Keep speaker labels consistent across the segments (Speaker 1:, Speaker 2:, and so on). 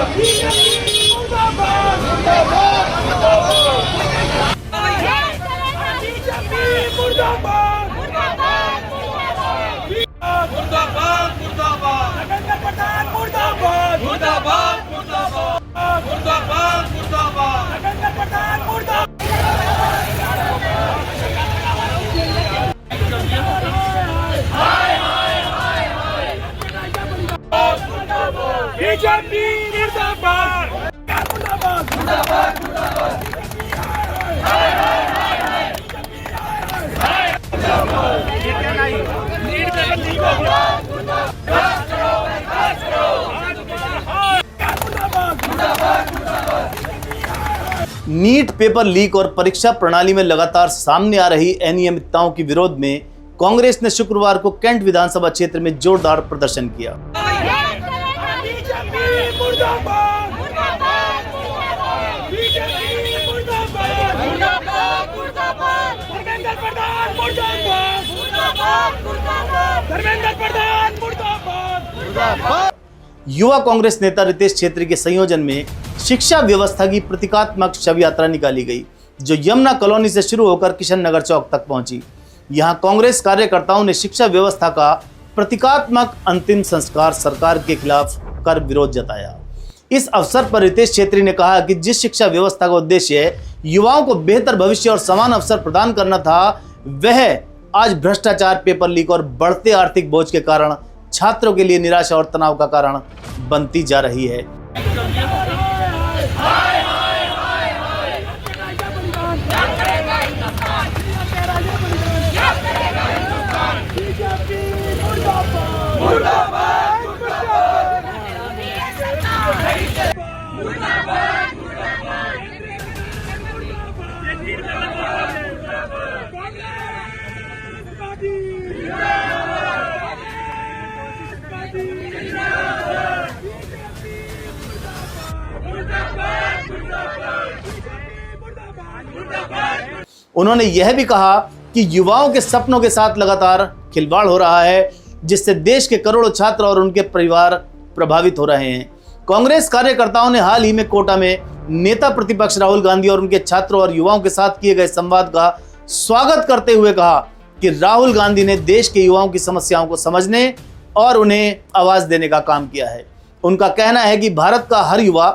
Speaker 1: BJP मुर्दाबाद मुर्दाबाद मुर्दाबाद मुर्दाबाद
Speaker 2: नीट पेपर लीक और परीक्षा प्रणाली में लगातार सामने आ रही अनियमितताओं के विरोध में कांग्रेस ने शुक्रवार को कैंट विधानसभा क्षेत्र में जोरदार प्रदर्शन किया। युवा कांग्रेस नेता रितेश छेत्री के संयोजन में शिक्षा व्यवस्था की प्रतीकात्मक शव यात्रा निकाली गई, जो यमुना कॉलोनी से शुरू होकर किशन नगर चौक तक पहुंची। यहां कांग्रेस कार्यकर्ताओं ने शिक्षा व्यवस्था का प्रतीकात्मक अंतिम संस्कार सरकार के खिलाफ कर विरोध जताया। इस अवसर पर रितेश छेत्री ने कहा कि जिस शिक्षा व्यवस्था का उद्देश्य युवाओं को बेहतर भविष्य और समान अवसर प्रदान करना था, वह आज भ्रष्टाचार, पेपर लीक और बढ़ते आर्थिक बोझ के कारण छात्रों के लिए निराशा और तनाव का कारण बनती जा रही है। उन्होंने यह भी कहा कि युवाओं के सपनों के साथ लगातार खिलवाड़ हो रहा है, जिससे देश के करोड़ों छात्र और उनके परिवार प्रभावित हो रहे हैं। कांग्रेस कार्यकर्ताओं ने हाल ही में कोटा में नेता प्रतिपक्ष राहुल गांधी और उनके छात्रों और युवाओं के साथ किए गए संवाद का स्वागत करते हुए कहा कि राहुल गांधी ने देश के युवाओं की समस्याओं को समझने और उन्हें आवाज देने का काम किया है। उनका कहना है कि भारत का हर युवा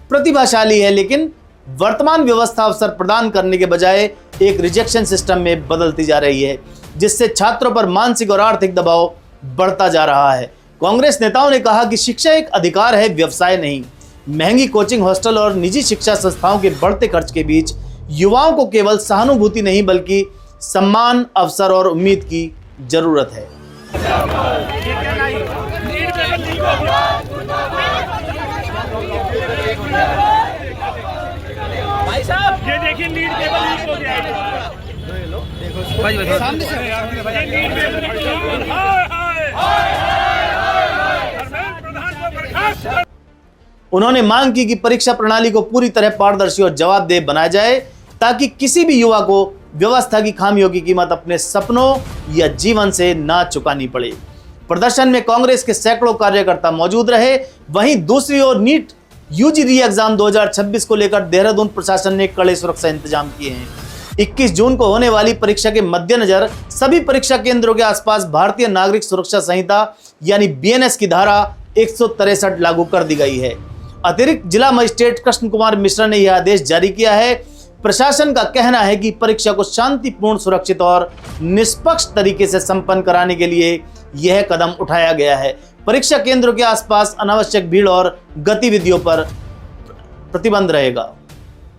Speaker 2: प्रतिभाशाली है, लेकिन वर्तमान व्यवस्था अवसर प्रदान करने के बजाय एक रिजेक्शन सिस्टम में बदलती जा रही है, जिससे छात्रों पर मानसिक और आर्थिक दबाव बढ़ता जा रहा है। कांग्रेस नेताओं ने कहा कि शिक्षा एक अधिकार है, व्यवसाय नहीं। महंगी कोचिंग, हॉस्टल और निजी शिक्षा संस्थाओं के बढ़ते खर्च के बीच युवाओं को केवल सहानुभूति नहीं बल्कि सम्मान, अवसर और उम्मीद की जरूरत है।
Speaker 1: भाई साहब, ये देखिए नीट पेपर लीक हो गया है। सामने से नीट पेपर लीक।
Speaker 2: उन्होंने मांग की कि परीक्षा प्रणाली को पूरी तरह पारदर्शी और जवाबदेह बनाया जाए, ताकि किसी भी युवा को व्यवस्था की खामियों की कीमत अपने सपनों या जीवन से ना चुकानी पड़े। प्रदर्शन में कांग्रेस के सैकड़ों कार्यकर्ता मौजूद रहे। वहीं दूसरी ओर नीट यूजी री एग्जाम 2026 को लेकर देहरादून प्रशासन ने कड़े सुरक्षा इंतजाम किए हैं। 21 जून को होने वाली परीक्षा के मद्देनजर सभी परीक्षा केंद्रों के आसपास भारतीय नागरिक सुरक्षा संहिता यानी BNS की धारा 163 लागू कर दी गई है। अतिरिक्त जिला मजिस्ट्रेट कृष्ण कुमार मिश्रा ने यह आदेश जारी किया है। प्रशासन का कहना है कि परीक्षा को शांतिपूर्ण, सुरक्षित और निष्पक्ष तरीके से संपन्न कराने के लिए यह कदम उठाया गया है। परीक्षा केंद्रों के आसपास अनावश्यक भीड़ और गतिविधियों पर प्रतिबंध रहेगा।